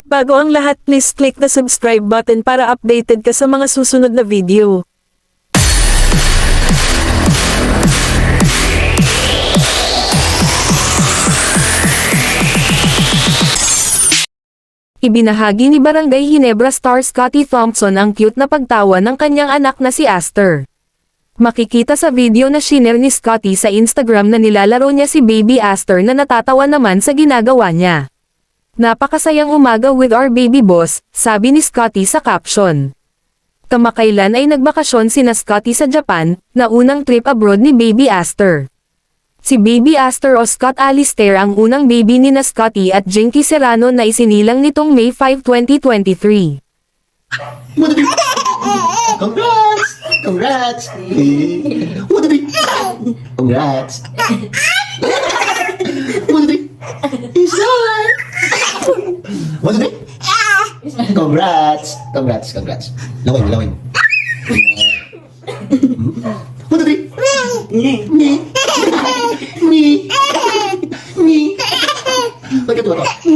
Bago ang lahat, please click the subscribe button para updated ka sa mga susunod na video. Ibinahagi ni Barangay Ginebra star Scottie Thompson ang cute na pagtawa ng kanyang anak na si Aster. Makikita sa video na shinare ni Scottie sa Instagram na nilalaro niya si baby Aster na natatawa naman sa ginagawa niya. Napakasayang umaga with our baby boss, sabi ni Scottie sa caption. Kamakailan ay nagbakasyon sina Scottie sa Japan, na unang trip abroad ni baby Aster. Si baby Aster o Scott Alistair ang unang baby ni na Scottie at Jinky Serrano na isinilang nitong May 5, 2023. Congrats! Congrats! Congrats! Congrats! Congrats! Congrats! Lawin, lawin. Ni. Ni. Ni. Pagkatuwa to.